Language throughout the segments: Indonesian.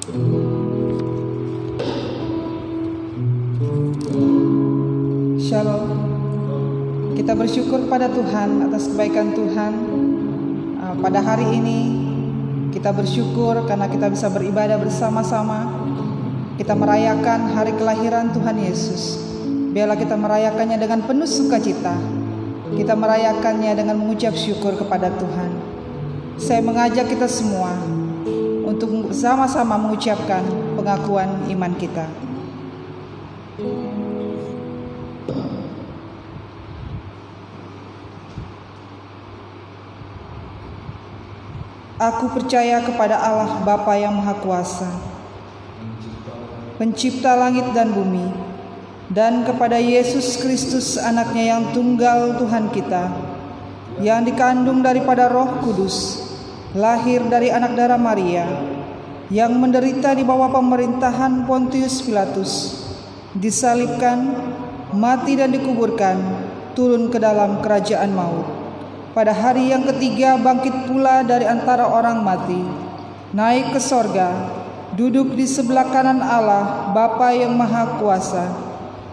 Shalom. Kita bersyukur pada Tuhan atas kebaikan Tuhan. Pada hari ini kita bersyukur karena kita bisa beribadah bersama-sama. Kita merayakan hari kelahiran Tuhan Yesus. Biarlah kita merayakannya dengan penuh sukacita. Kita merayakannya dengan mengucap syukur kepada Tuhan. Saya mengajak kita semua untuk bersama-sama mengucapkan pengakuan iman kita. Aku percaya kepada Allah Bapa yang Maha Kuasa, Pencipta langit dan bumi, dan kepada Yesus Kristus anaknya yang tunggal Tuhan kita, yang dikandung daripada Roh Kudus, lahir dari anak darah Maria, yang menderita di bawah pemerintahan Pontius Pilatus, disalibkan, mati dan dikuburkan, turun ke dalam kerajaan maut. Pada hari yang ketiga bangkit pula dari antara orang mati, naik ke sorga, duduk di sebelah kanan Allah Bapa yang Maha Kuasa,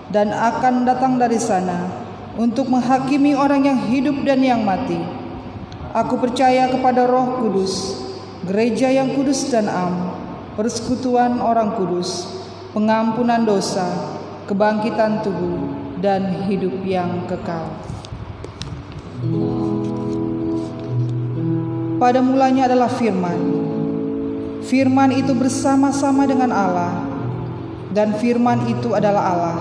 dan akan datang dari sana untuk menghakimi orang yang hidup dan yang mati. Aku percaya kepada Roh Kudus, gereja yang kudus dan am, persekutuan orang kudus, pengampunan dosa, kebangkitan tubuh, dan hidup yang kekal. Pada mulanya adalah Firman. Firman itu bersama-sama dengan Allah, dan Firman itu adalah Allah.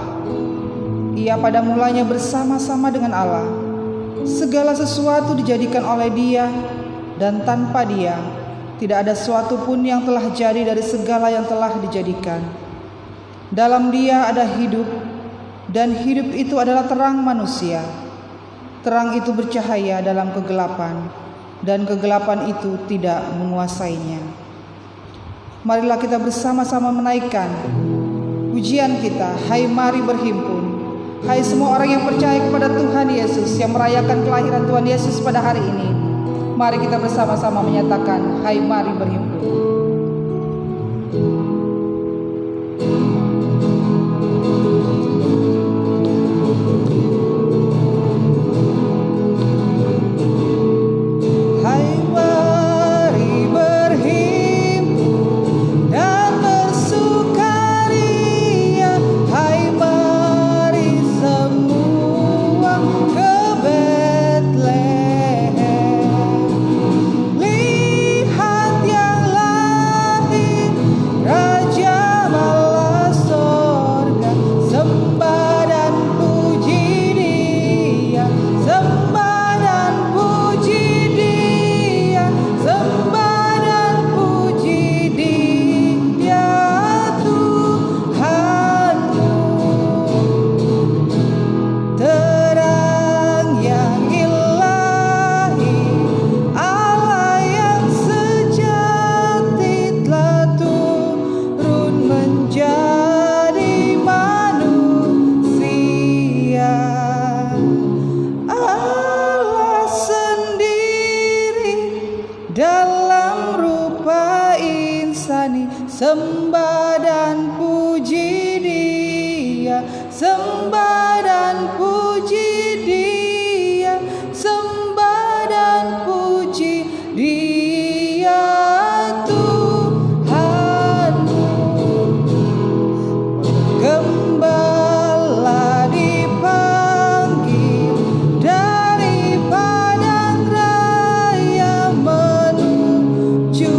Ia pada mulanya bersama-sama dengan Allah. Segala sesuatu dijadikan oleh Dia, dan tanpa Dia tidak ada sesuatu pun yang telah jadi dari segala yang telah dijadikan. Dalam Dia ada hidup, dan hidup itu adalah terang manusia. Terang itu bercahaya dalam kegelapan, dan kegelapan itu tidak menguasainya. Marilah kita bersama-sama menaikkan pujian kita. Hai mari berhimpun, hai semua orang yang percaya kepada Tuhan Yesus, yang merayakan kelahiran Tuhan Yesus pada hari ini. Mari kita bersama-sama menyatakan, hai mari berhimpun. Sembah dan puji Dia, sembah dan puji Dia, sembah dan puji Dia Tuhanmu. Gembala dipanggil dari padang raya menuju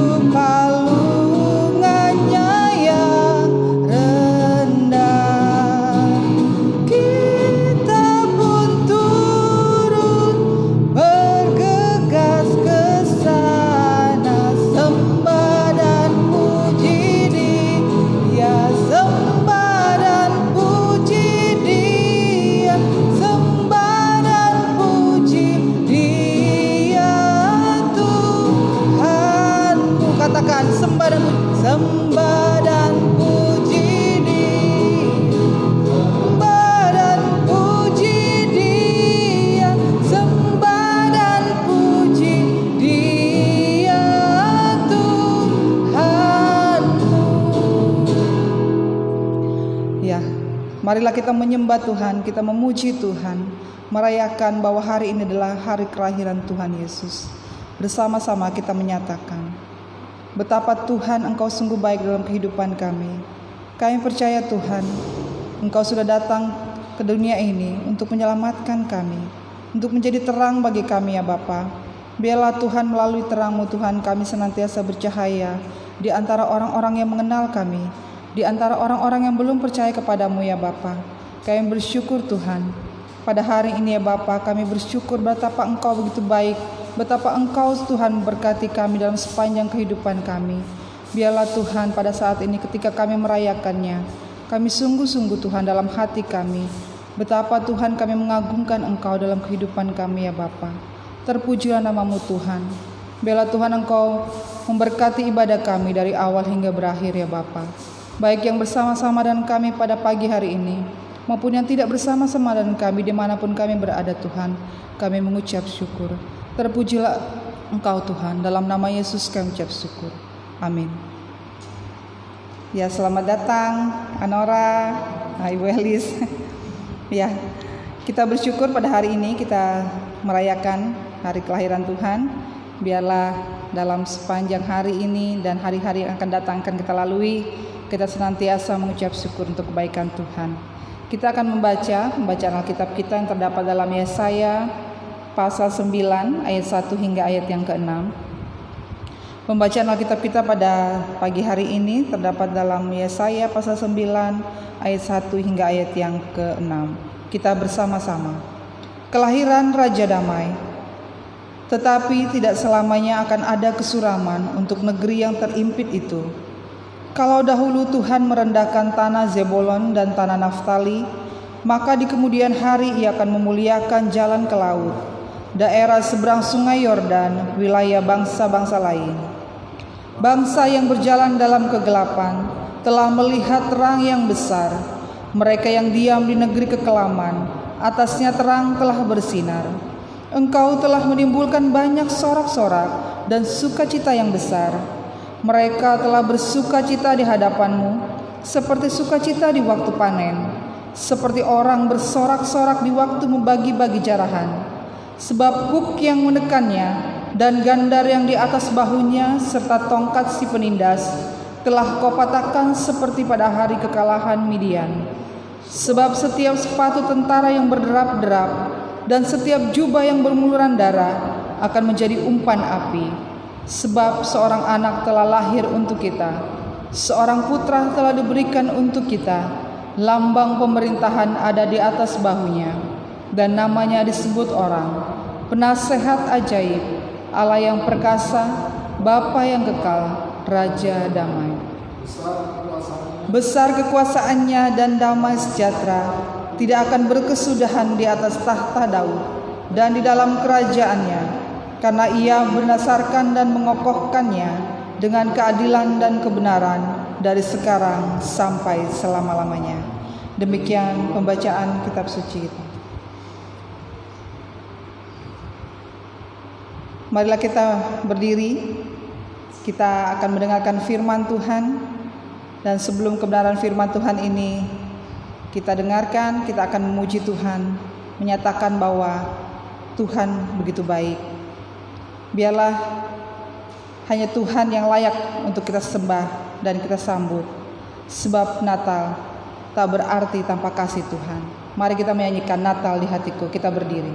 sembah dan puji Dia, sembah dan puji Dia, sembah dan puji Dia Tuhanmu. Marilah kita menyembah Tuhan, kita memuji Tuhan, merayakan bahwa hari ini adalah hari kelahiran Tuhan Yesus. Bersama-sama kita menyatakan betapa Tuhan Engkau sungguh baik dalam kehidupan kami. Kami percaya Tuhan, Engkau sudah datang ke dunia ini untuk menyelamatkan kami, untuk menjadi terang bagi kami ya Bapa. Biarlah Tuhan melalui terang-Mu Tuhan kami senantiasa bercahaya di antara orang-orang yang mengenal kami, di antara orang-orang yang belum percaya kepadamu ya Bapa. Kami bersyukur Tuhan. Pada hari ini ya Bapa, kami bersyukur betapa Engkau begitu baik, betapa Engkau Tuhan memberkati kami dalam sepanjang kehidupan kami. Biarlah Tuhan pada saat ini ketika kami merayakannya, kami sungguh-sungguh Tuhan dalam hati kami, betapa Tuhan kami mengagungkan Engkau dalam kehidupan kami ya Bapa. Terpujilah nama-Mu Tuhan. Biarlah Tuhan Engkau memberkati ibadah kami dari awal hingga berakhir ya Bapa. Baik yang bersama-sama dengan kami pada pagi hari ini, maupun yang tidak bersama-sama dengan kami dimanapun kami berada Tuhan, kami mengucap syukur. Terpujilah Engkau Tuhan, dalam nama Yesus kami ucap syukur. Amin. Ya, selamat datang Anora, Ibu Elis. Ya, kita bersyukur pada hari ini kita merayakan hari kelahiran Tuhan. Biarlah dalam sepanjang hari ini dan hari-hari yang akan datang akan kita lalui, kita senantiasa mengucap syukur untuk kebaikan Tuhan. Kita akan membaca pembacaan Alkitab kita yang terdapat dalam Yesaya pasal 9 ayat 1 hingga ayat yang ke-6. Pembacaan Alkitab kita pada pagi hari ini terdapat dalam Yesaya pasal 9 ayat 1 hingga ayat yang ke-6. Kita bersama-sama. Kelahiran Raja Damai. Tetapi tidak selamanya akan ada kesuraman untuk negeri yang terimpit itu. Kalau dahulu Tuhan merendahkan tanah Zebulon dan tanah Naftali, maka di kemudian hari Ia akan memuliakan jalan ke laut, daerah seberang sungai Yordan, wilayah bangsa-bangsa lain. Bangsa yang berjalan dalam kegelapan telah melihat terang yang besar. Mereka yang diam di negeri kekelaman, atasnya terang telah bersinar. Engkau telah menimbulkan banyak sorak-sorak dan sukacita yang besar. Mereka telah bersukacita di hadapan-Mu, seperti sukacita di waktu panen, seperti orang bersorak-sorak di waktu membagi-bagi jarahan. Sebab kuk yang menekannya dan gandar yang di atas bahunya serta tongkat si penindas telah Kau patahkan seperti pada hari kekalahan Midian. Sebab setiap sepatu tentara yang berderap-derap dan setiap jubah yang bermuluran darah akan menjadi umpan api. Sebab seorang anak telah lahir untuk kita, seorang putra telah diberikan untuk kita, lambang pemerintahan ada di atas bahunya, dan namanya disebut orang, Penasehat Ajaib, Allah yang perkasa, Bapa yang kekal, Raja Damai. Besar kekuasaannya dan damai sejahtera tidak akan berkesudahan di atas tahta Daud dan di dalam kerajaannya, karena Ia berdasarkan dan mengokohkannya dengan keadilan dan kebenaran dari sekarang sampai selama-lamanya. Demikian pembacaan kitab suci kita. Marilah kita berdiri. Kita akan mendengarkan firman Tuhan. Dan sebelum kebenaran firman Tuhan ini kita dengarkan, kita akan memuji Tuhan, menyatakan bahwa Tuhan begitu baik. Biarlah hanya Tuhan yang layak untuk kita sembah dan kita sambut. Sebab Natal tak berarti tanpa kasih Tuhan. Mari kita menyanyikan Natal di hatiku. Kita berdiri.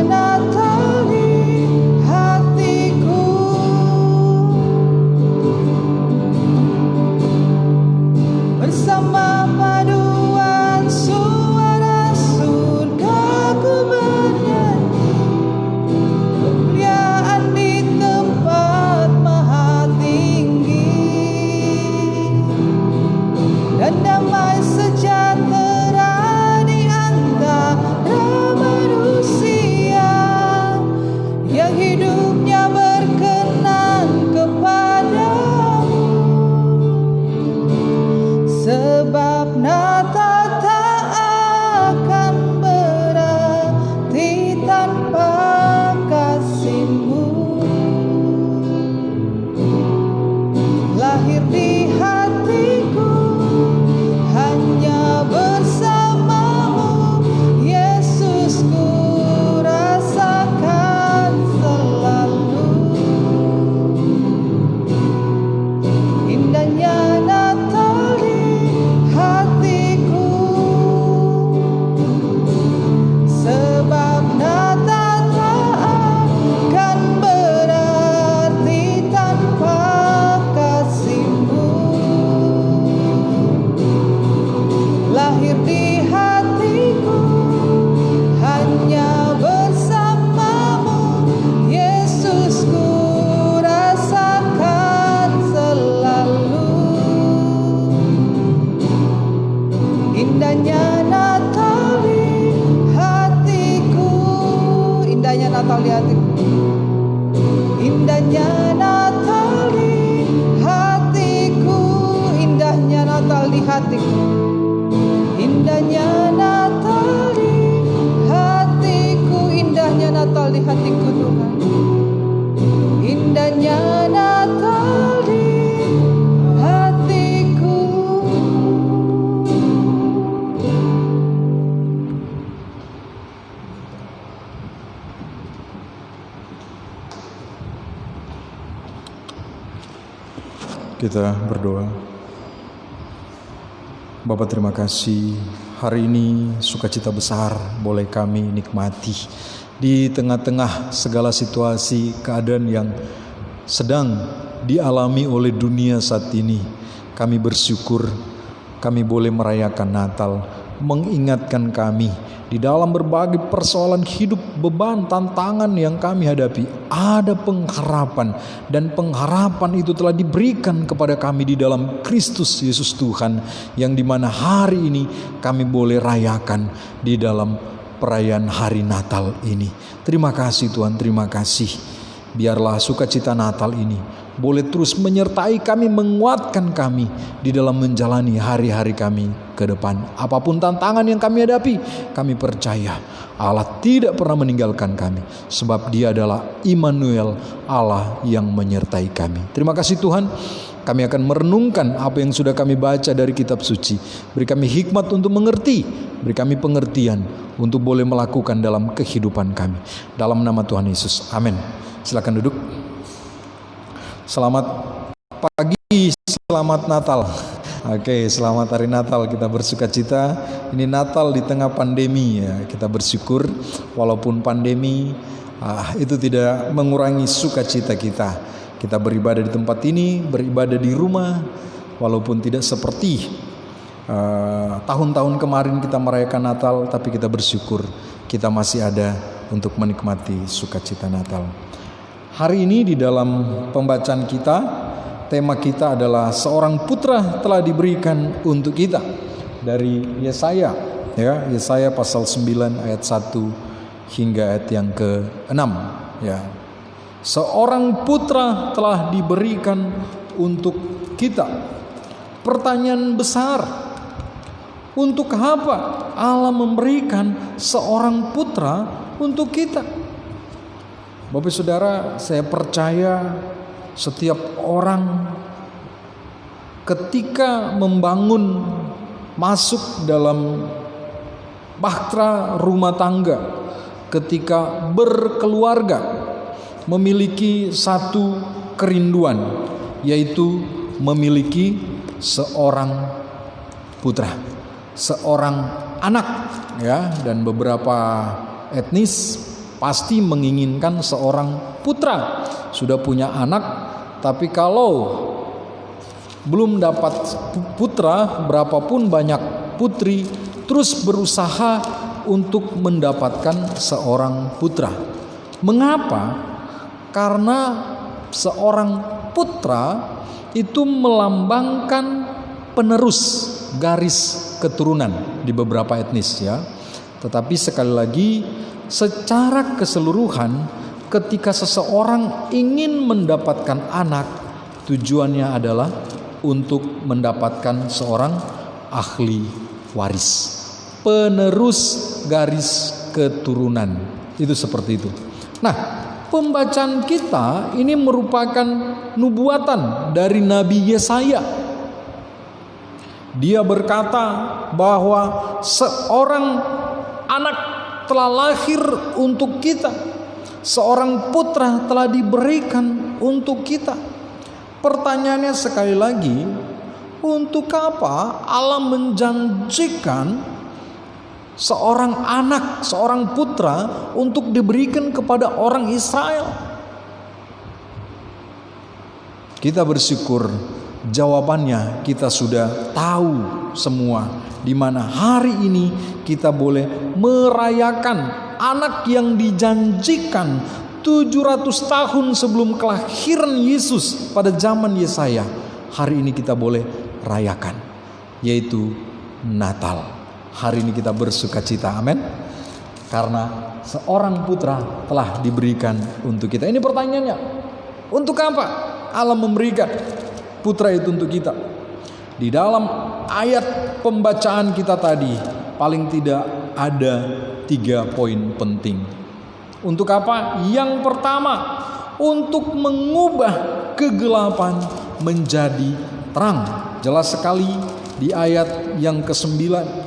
Natal di hatiku. Bersama paduan suara surga ku bernyanyi, kemuliaan di tempat maha tinggi, dan damai sejahtera di antara manusia yang hidupnya berkenan kepadamu. Sebab Natal tak akan berarti tanpa kasih-Mu. Lahir di hatiku hanya bersama-Mu, Yesus, ku rasakan selalu indahnya Natal di hatiku. Sebab Natal tak akan berarti tanpa kasih-Mu. Lahir di hatiku hanya bersama-Mu, Yesus, ku rasakan selalu indahnya Natal di hatiku. Indahnya Natal di hatiku. Indahnya Natal di hatiku. Indahnya Natal di hatiku. Indahnya Natal di hatiku. Indahnya Natal di hatiku, Tuhan. Indahnya Natal di hatiku. Kita berdoa. Bapa, terima kasih hari ini sukacita besar boleh kami nikmati di tengah-tengah segala situasi keadaan yang sedang dialami oleh dunia saat ini. Kami bersyukur kami boleh merayakan Natal, mengingatkan kami di dalam berbagai persoalan hidup, beban, tantangan yang kami hadapi, ada pengharapan, dan pengharapan itu telah diberikan kepada kami di dalam Kristus Yesus Tuhan, yang dimana hari ini kami boleh rayakan di dalam perayaan hari Natal ini. Terima kasih Tuhan, terima kasih. Biarlah sukacita Natal ini boleh terus menyertai kami, menguatkan kami di dalam menjalani hari-hari kami ke depan. Apapun tantangan yang kami hadapi, kami percaya Allah tidak pernah meninggalkan kami, sebab Dia adalah Immanuel, Allah yang menyertai kami. Terima kasih Tuhan. Kami akan merenungkan apa yang sudah kami baca dari kitab suci. Beri kami hikmat untuk mengerti, beri kami pengertian untuk boleh melakukan dalam kehidupan kami. Dalam nama Tuhan Yesus, amin. Silakan duduk. Selamat pagi, selamat Natal. Oke, selamat hari Natal. Kita bersukacita. Ini Natal di tengah pandemi ya. Kita bersyukur walaupun pandemi itu tidak mengurangi sukacita kita. Kita beribadah di tempat ini, beribadah di rumah, walaupun tidak seperti tahun-tahun kemarin kita merayakan Natal, tapi kita bersyukur kita masih ada untuk menikmati sukacita Natal. Hari ini di dalam pembacaan kita, tema kita adalah seorang putra telah diberikan untuk kita, dari Yesaya ya, Yesaya pasal 9 ayat 1 hingga ayat yang ke-6 ya. Seorang putra telah diberikan untuk kita. Pertanyaan besar, untuk apa Allah memberikan seorang putra untuk kita? Bapak Saudara, saya percaya setiap orang ketika membangun, masuk dalam bahtera rumah tangga, ketika berkeluarga, memiliki satu kerinduan, yaitu memiliki seorang putra, seorang anak ya. Dan beberapa etnis pasti menginginkan seorang putra. Sudah punya anak, tapi kalau belum dapat putra, berapapun banyak putri, terus berusaha untuk mendapatkan seorang putra. Mengapa? Karena seorang putra itu melambangkan penerus garis keturunan di beberapa etnis ya. Tetapi sekali lagi, secara keseluruhan ketika seseorang ingin mendapatkan anak, tujuannya adalah untuk mendapatkan seorang ahli waris, penerus garis keturunan. Itu seperti itu. Nah, pembacaan kita ini merupakan nubuatan dari Nabi Yesaya. Dia berkata bahwa seorang anak telah lahir untuk kita, seorang putra telah diberikan untuk kita. Pertanyaannya sekali lagi, untuk apa Allah menjanjikan seorang anak, seorang putra untuk diberikan kepada orang Israel? Kita bersyukur jawabannya kita sudah tahu semua, di mana hari ini kita boleh merayakan anak yang dijanjikan 700 tahun sebelum kelahiran Yesus pada zaman Yesaya. Hari ini kita boleh rayakan, yaitu Natal. Hari ini kita bersukacita, amin, karena seorang putra telah diberikan untuk kita. Ini pertanyaannya, untuk apa Allah memberikan putra itu untuk kita? Di dalam ayat pembacaan kita tadi, paling tidak ada 3 poin penting. Untuk apa? Yang pertama, untuk mengubah kegelapan menjadi terang. Jelas sekali di ayat yang ke-9,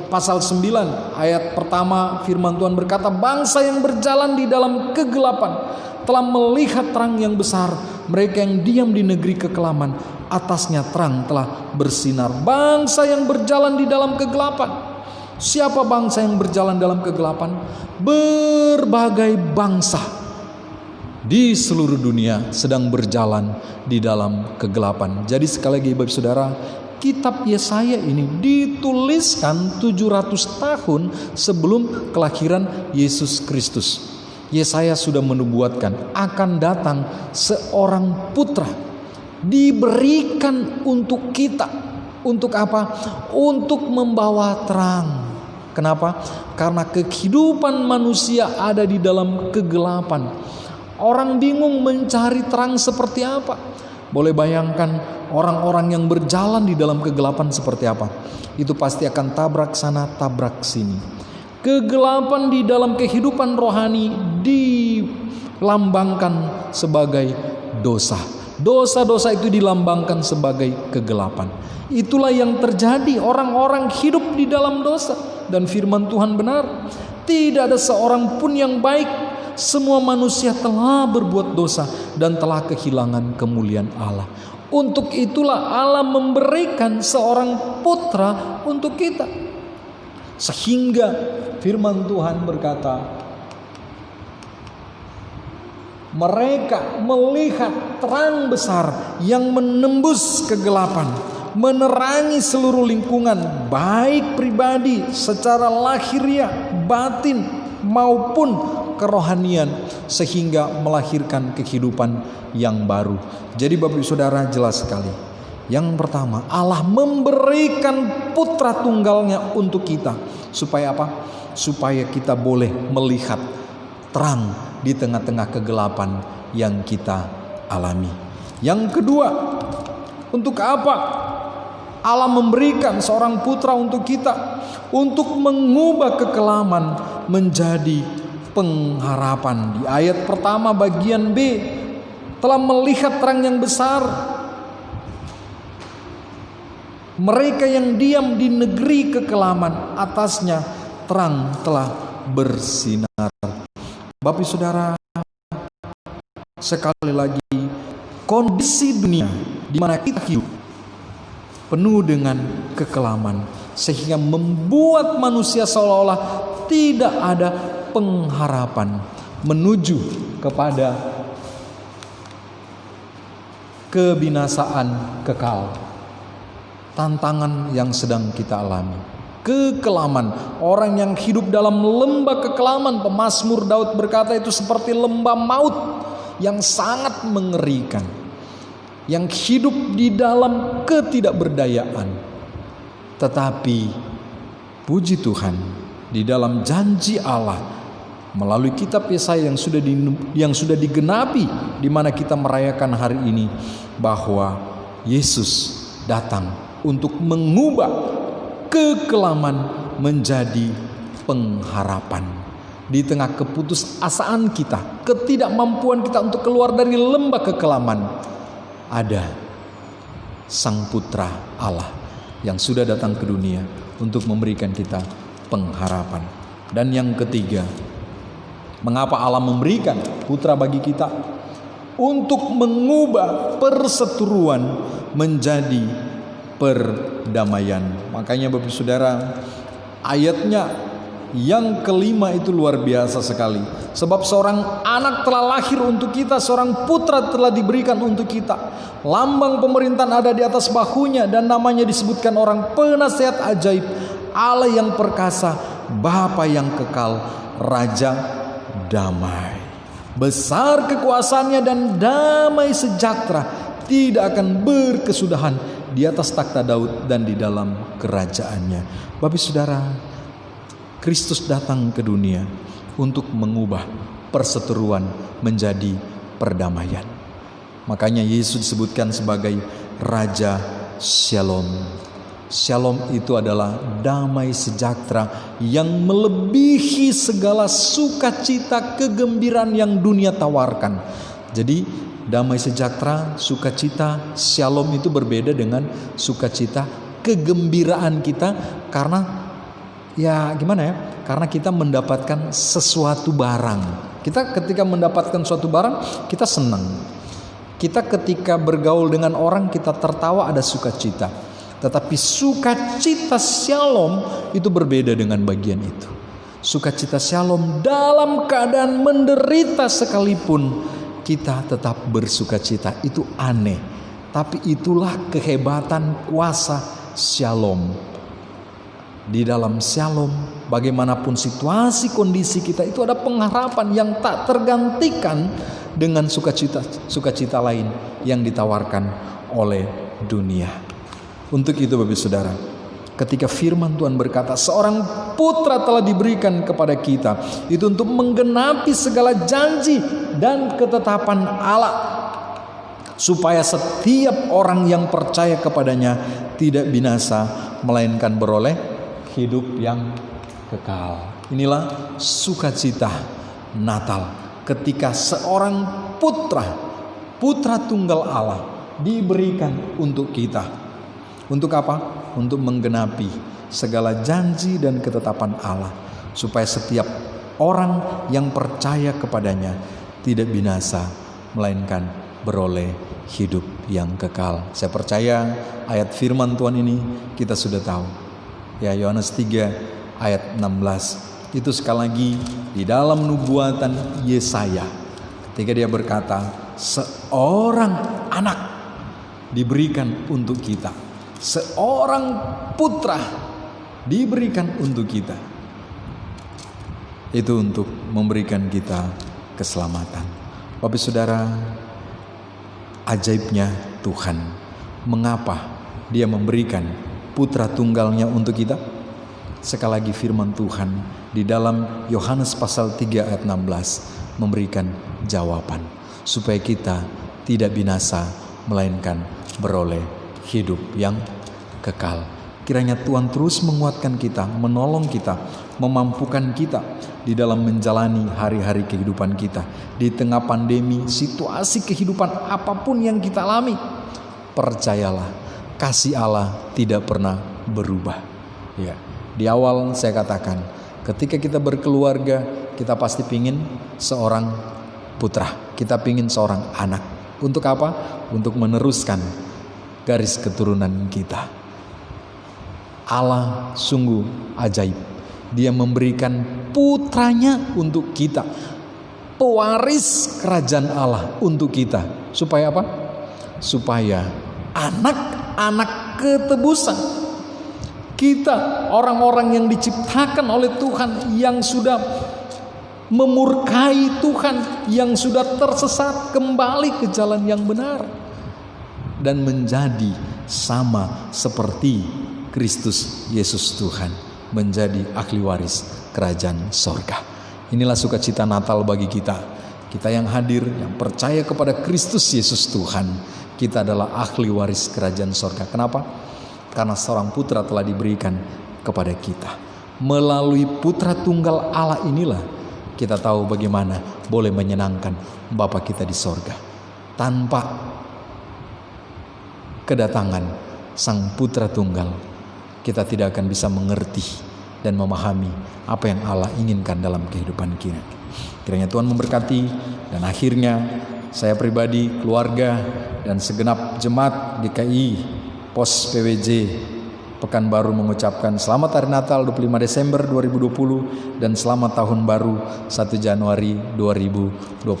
pasal 9, ayat pertama, firman Tuhan berkata, bangsa yang berjalan di dalam kegelapan telah melihat terang yang besar. Mereka yang diam di negeri kekelaman, atasnya terang telah bersinar. Bangsa yang berjalan di dalam kegelapan. Siapa bangsa yang berjalan dalam kegelapan? Berbagai bangsa di seluruh dunia sedang berjalan di dalam kegelapan. Jadi sekali lagi Bapak Saudara, kitab Yesaya ini dituliskan 700 tahun sebelum kelahiran Yesus Kristus. Yesaya sudah menubuatkan akan datang seorang putra diberikan untuk kita. Untuk apa? Untuk membawa terang. Kenapa? Karena kehidupan manusia ada di dalam kegelapan. Orang bingung mencari terang seperti apa. Boleh bayangkan orang-orang yang berjalan di dalam kegelapan seperti apa. Itu pasti akan tabrak sana, tabrak sini. Kegelapan di dalam kehidupan rohani dilambangkan sebagai dosa. Dosa-dosa itu dilambangkan sebagai kegelapan. Itulah yang terjadi, orang-orang hidup di dalam dosa. Dan firman Tuhan benar, tidak ada seorang pun yang baik. Semua manusia telah berbuat dosa dan telah kehilangan kemuliaan Allah. Untuk itulah Allah memberikan seorang putra untuk kita. Sehingga firman Tuhan berkata, mereka melihat terang besar yang menembus kegelapan, menerangi seluruh lingkungan, baik pribadi secara lahiriah, batin maupun kerohanian, sehingga melahirkan kehidupan yang baru. Jadi Bapak Ibu Saudara, jelas sekali. Yang pertama, Allah memberikan putra tunggalnya untuk kita. Supaya apa? Supaya kita boleh melihat terang di tengah-tengah kegelapan yang kita alami. Yang kedua, untuk apa Allah memberikan seorang putra untuk kita? Untuk mengubah kekelaman menjadi pengharapan. Di ayat pertama bagian B, telah melihat terang yang besar. Mereka yang diam di negeri kekelaman, atasnya terang telah bersinar. Bapak Saudara, sekali lagi, kondisi dunia di mana kita hidup penuh dengan kekelaman, sehingga membuat manusia seolah-olah tidak ada pengharapan. menuju kepada kebinasaan kekal. Tantangan yang sedang kita alami, kekelaman. Orang yang hidup dalam lembah kekelaman, pemazmur Daud berkata itu seperti lembah maut yang sangat mengerikan, yang hidup di dalam ketidakberdayaan. Tetapi puji Tuhan, di dalam janji Allah melalui kitab Yesaya yang sudah digenapi, di mana kita merayakan hari ini, bahwa Yesus datang untuk mengubah kekelaman menjadi pengharapan. Di tengah keputusasaan kita, ketidakmampuan kita untuk keluar dari lembah kekelaman, ada Sang Putra Allah yang sudah datang ke dunia untuk memberikan kita pengharapan. Dan yang ketiga, mengapa Allah memberikan Putra bagi kita? Untuk mengubah perseteruan menjadi perdamaian. Makanya Bapak Saudara, ayatnya yang kelima itu luar biasa sekali. Sebab seorang anak telah lahir untuk kita, seorang putra telah diberikan untuk kita. Lambang pemerintahan ada di atas bahunya, dan namanya disebutkan orang penasihat ajaib, Allah yang perkasa, Bapa yang kekal, Raja damai. Besar kekuasaannya dan damai sejahtera tidak akan berkesudahan di atas takhta Daud dan di dalam kerajaannya. Bapak Saudara, Kristus datang ke dunia untuk mengubah perseteruan menjadi perdamaian. Makanya Yesus disebutkan sebagai Raja Shalom. Shalom itu adalah damai sejahtera yang melebihi segala sukacita, kegembiraan yang dunia tawarkan. Jadi damai sejahtera, sukacita, shalom itu berbeda dengan sukacita, kegembiraan kita, karena karena kita mendapatkan sesuatu barang. Kita ketika mendapatkan suatu barang, kita senang. Kita ketika bergaul dengan orang, kita tertawa, ada sukacita. Tetapi sukacita shalom itu berbeda dengan bagian itu. Sukacita shalom dalam keadaan menderita sekalipun, kita tetap bersukacita. Itu aneh, tapi itulah kehebatan kuasa shalom. Di dalam shalom, bagaimanapun situasi kondisi kita, itu ada pengharapan yang tak tergantikan dengan sukacita lain yang ditawarkan oleh dunia. Untuk itu Bapak Saudara, ketika firman Tuhan berkata seorang putra telah diberikan kepada kita, itu untuk menggenapi segala janji dan ketetapan Allah, supaya setiap orang yang percaya kepadanya tidak binasa, melainkan beroleh hidup yang kekal. Inilah sukacita Natal, ketika seorang putra tunggal Allah diberikan untuk kita. Untuk apa? Untuk menggenapi segala janji dan ketetapan Allah, supaya setiap orang yang percaya kepadanya tidak binasa, melainkan beroleh hidup yang kekal. Saya percaya ayat firman Tuhan ini kita sudah tahu. Ya, Yohanes 3 ayat 16. Itu sekali lagi di dalam nubuatan Yesaya, ketika dia berkata seorang anak diberikan untuk kita, seorang putra diberikan untuk kita. Itu untuk memberikan kita keselamatan. Bapak Saudara, ajaibnya Tuhan, mengapa Dia memberikan putra tunggalnya untuk kita? Sekali lagi firman Tuhan di dalam Yohanes pasal 3 ayat 16 memberikan jawaban, supaya kita tidak binasa, melainkan beroleh hidup yang kekal. Kiranya Tuhan terus menguatkan kita, menolong kita, memampukan kita di dalam menjalani hari-hari kehidupan kita. Di tengah pandemi, situasi kehidupan apapun yang kita alami, percayalah, kasih Allah tidak pernah berubah. Ya, di awal saya katakan, ketika kita berkeluarga, kita pasti pingin seorang putra, kita pingin seorang anak. Untuk apa? Untuk meneruskan garis keturunan kita. Allah sungguh ajaib. Dia memberikan putranya untuk kita. pewaris kerajaan Allah untuk kita. Supaya apa? Supaya anak-anak ketebusan. Kita orang-orang yang diciptakan oleh Tuhan, yang sudah memurkai Tuhan, yang sudah tersesat, kembali ke jalan yang benar dan menjadi sama seperti Kristus Yesus Tuhan, menjadi ahli waris kerajaan sorga. Inilah sukacita Natal bagi kita. Kita yang hadir, yang percaya kepada Kristus Yesus Tuhan, kita adalah ahli waris kerajaan sorga. Kenapa? Karena seorang putra telah diberikan kepada kita. Melalui putra tunggal Allah inilah kita tahu bagaimana boleh menyenangkan Bapa kita di sorga. Tanpa kedatangan sang putra tunggal, kita tidak akan bisa mengerti dan memahami apa yang Allah inginkan dalam kehidupan kita. Kiranya Tuhan memberkati, dan akhirnya saya pribadi, keluarga, dan segenap jemaat GKI Pos PWJ Pekanbaru mengucapkan selamat Hari Natal 25 Desember 2020 dan selamat Tahun Baru 1 Januari 2021.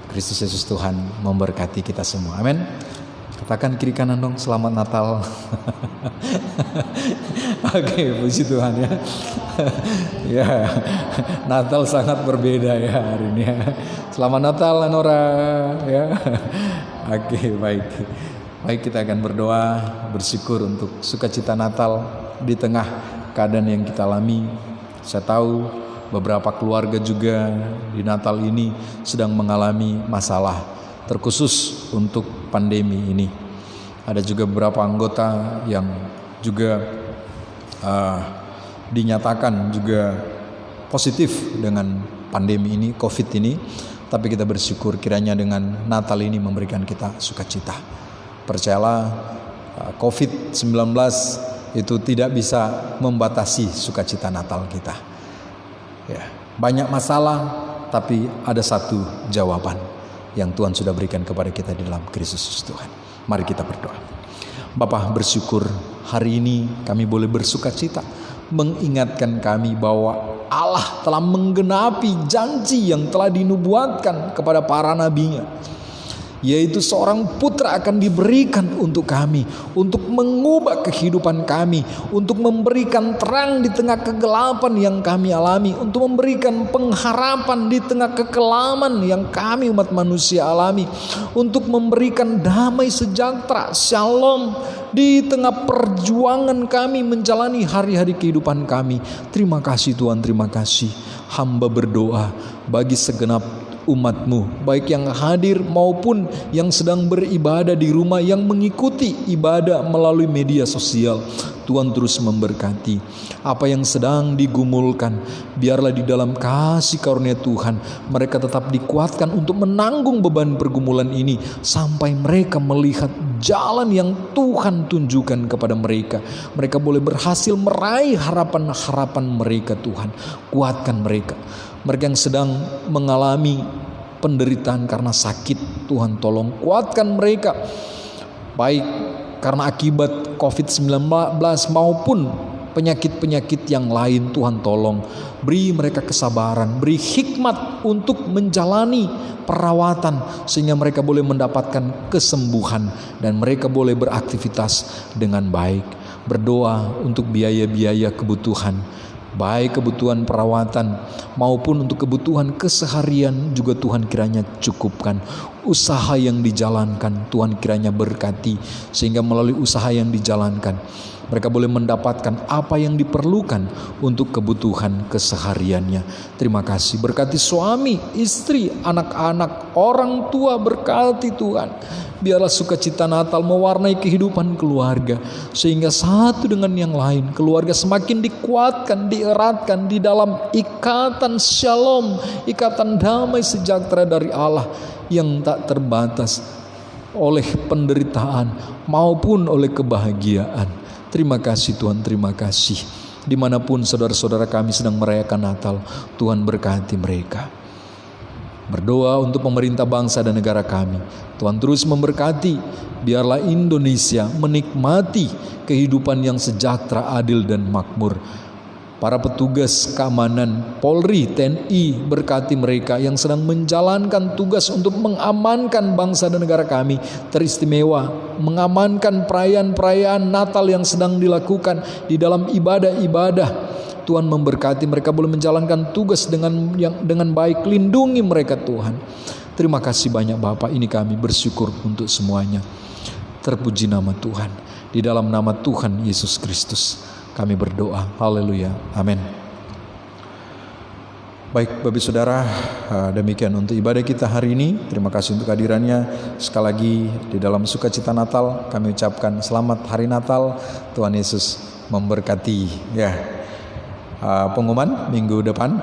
Kristus Yesus Tuhan memberkati kita semua. Amin. Katakan kiri kanan dong, selamat Natal. Oke, puji Tuhan ya. Ya, Natal sangat berbeda ya hari ini. Selamat Natal Anora ya. Oke, baik. Baik, kita akan berdoa, bersyukur untuk sukacita Natal di tengah keadaan yang kita alami. Saya tahu beberapa keluarga juga di Natal ini sedang mengalami masalah, terkhusus untuk pandemi ini. Ada juga beberapa anggota yang juga dinyatakan juga positif dengan pandemi ini, COVID ini. Tapi kita bersyukur kiranya dengan Natal ini memberikan kita sukacita. Percayalah, COVID-19 itu tidak bisa membatasi sukacita Natal kita. Ya, banyak masalah, tapi ada satu jawaban yang Tuhan sudah berikan kepada kita di dalam Kristus Tuhan. Mari kita berdoa. Bapa, bersyukur hari ini kami boleh bersukacita, mengingatkan kami bahwa Allah telah menggenapi janji yang telah dinubuatkan kepada para nabinya, yaitu seorang putra akan diberikan untuk kami, untuk mengubah kehidupan kami, untuk memberikan terang di tengah kegelapan yang kami alami, untuk memberikan pengharapan di tengah kekelaman yang kami umat manusia alami, untuk memberikan damai sejahtera, shalom di tengah perjuangan kami menjalani hari-hari kehidupan kami. Terima kasih Tuhan, terima kasih. Hamba berdoa bagi segenap umat-Mu, baik yang hadir maupun yang sedang beribadah di rumah, yang mengikuti ibadah melalui media sosial. Tuhan terus memberkati apa yang sedang digumulkan. Biarlah di dalam kasih karunia Tuhan mereka tetap dikuatkan untuk menanggung beban pergumulan ini, sampai mereka melihat jalan yang Tuhan tunjukkan kepada mereka. Mereka boleh berhasil meraih harapan-harapan mereka. Tuhan, kuatkan mereka. Mereka yang sedang mengalami penderitaan karena sakit, Tuhan tolong kuatkan mereka, baik karena akibat COVID-19 maupun penyakit-penyakit yang lain. Tuhan tolong beri mereka kesabaran, beri hikmat untuk menjalani perawatan, sehingga mereka boleh mendapatkan kesembuhan dan mereka boleh beraktivitas dengan baik. Berdoa untuk biaya-biaya kebutuhan, baik kebutuhan perawatan maupun untuk kebutuhan keseharian juga Tuhan kiranya cukupkan. Usaha yang dijalankan Tuhan kiranya berkati, sehingga melalui usaha yang dijalankan mereka boleh mendapatkan apa yang diperlukan untuk kebutuhan kesehariannya. Terima kasih. Berkati suami, istri, anak-anak, orang tua, berkati Tuhan. Biarlah sukacita Natal mewarnai kehidupan keluarga, sehingga satu dengan yang lain keluarga semakin dikuatkan, dieratkan di dalam ikatan shalom, ikatan damai sejahtera dari Allah yang tak terbatas oleh penderitaan maupun oleh kebahagiaan. Terima kasih Tuhan, terima kasih. Dimanapun saudara-saudara kami sedang merayakan Natal, Tuhan berkati mereka. Berdoa untuk pemerintah bangsa dan negara kami, Tuhan terus memberkati. Biarlah Indonesia menikmati kehidupan yang sejahtera, adil dan makmur. para petugas keamanan Polri, TNI, berkati mereka yang sedang menjalankan tugas untuk mengamankan bangsa dan negara kami, teristimewa mengamankan perayaan-perayaan Natal yang sedang dilakukan di dalam ibadah-ibadah. Tuhan memberkati mereka boleh menjalankan tugas dengan baik. Lindungi mereka Tuhan. Terima kasih banyak Bapa, ini kami bersyukur untuk semuanya. Terpuji nama Tuhan. Di dalam nama Tuhan Yesus Kristus kami berdoa. Haleluya. Amin. Baik Bapak Saudara, demikian untuk ibadah kita hari ini. Terima kasih untuk kehadirannya. Sekali lagi di dalam sukacita Natal kami ucapkan selamat hari Natal. Tuhan Yesus memberkati. Ya. Pengumuman minggu depan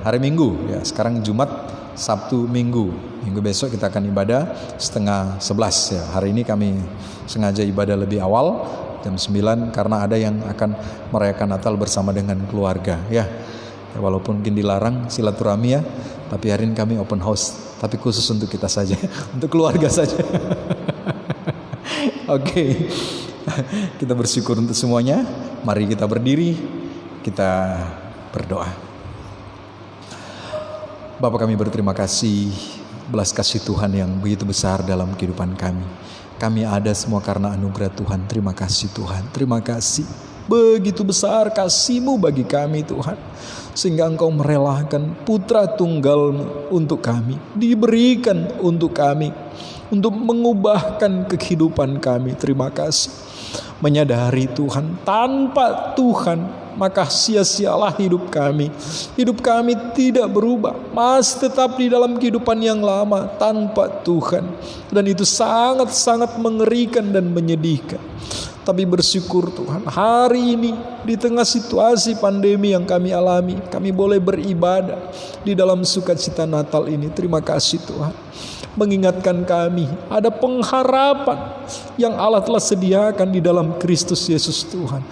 hari Minggu ya, sekarang Jumat, Sabtu, Minggu besok kita akan ibadah 10:30 ya. Hari ini kami sengaja ibadah lebih awal jam 9 karena ada yang akan merayakan Natal bersama dengan keluarga ya. Walaupun mungkin dilarang silaturahmi ya, tapi hari ini kami open house, tapi khusus untuk kita saja, untuk keluarga saja. Oke. Kita bersyukur untuk semuanya. Mari kita berdiri. Kita berdoa. Bapa, kami berterima kasih, belas kasih Tuhan yang begitu besar dalam kehidupan kami. Kami ada semua karena anugerah Tuhan. Terima kasih Tuhan. Terima kasih. Begitu besar kasih-Mu bagi kami Tuhan. Sehingga Engkau merelakan putra tunggal-Mu untuk kami. Diberikan untuk kami. Untuk mengubahkan kehidupan kami. Terima kasih. Menyadari Tuhan, tanpa Tuhan maka sia-sialah hidup kami. Hidup kami tidak berubah, masih tetap di dalam kehidupan yang lama tanpa Tuhan. Dan itu sangat-sangat mengerikan dan menyedihkan. Tapi bersyukur Tuhan, hari ini di tengah situasi pandemi yang kami alami, kami boleh beribadah di dalam sukacita Natal ini. Terima kasih Tuhan. Mengingatkan kami ada pengharapan yang Allah telah sediakan di dalam Kristus Yesus Tuhan.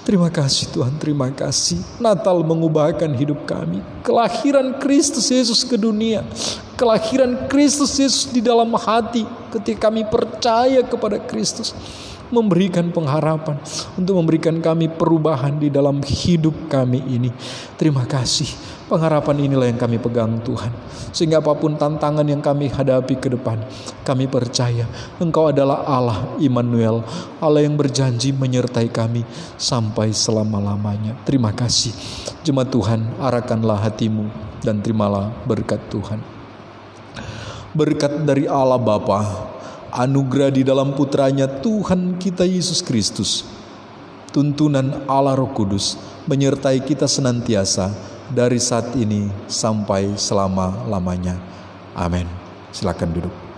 Terima kasih Tuhan, terima kasih. Natal mengubahkan hidup kami. Kelahiran Kristus Yesus ke dunia, kelahiran Kristus Yesus di dalam hati ketika kami percaya kepada Kristus, memberikan pengharapan untuk memberikan kami perubahan di dalam hidup kami ini. Terima kasih. Pengharapan inilah yang kami pegang Tuhan. Sehingga apapun tantangan yang kami hadapi ke depan, kami percaya Engkau adalah Allah Immanuel, Allah yang berjanji menyertai kami sampai selama-lamanya. Terima kasih. Jemaat Tuhan, arahkanlah hatimu dan terimalah berkat Tuhan. Berkat dari Allah Bapa, anugerah di dalam putranya Tuhan kita Yesus Kristus, tuntunan Allah Roh Kudus menyertai kita senantiasa dari saat ini sampai selama-lamanya. Amin. Silakan duduk.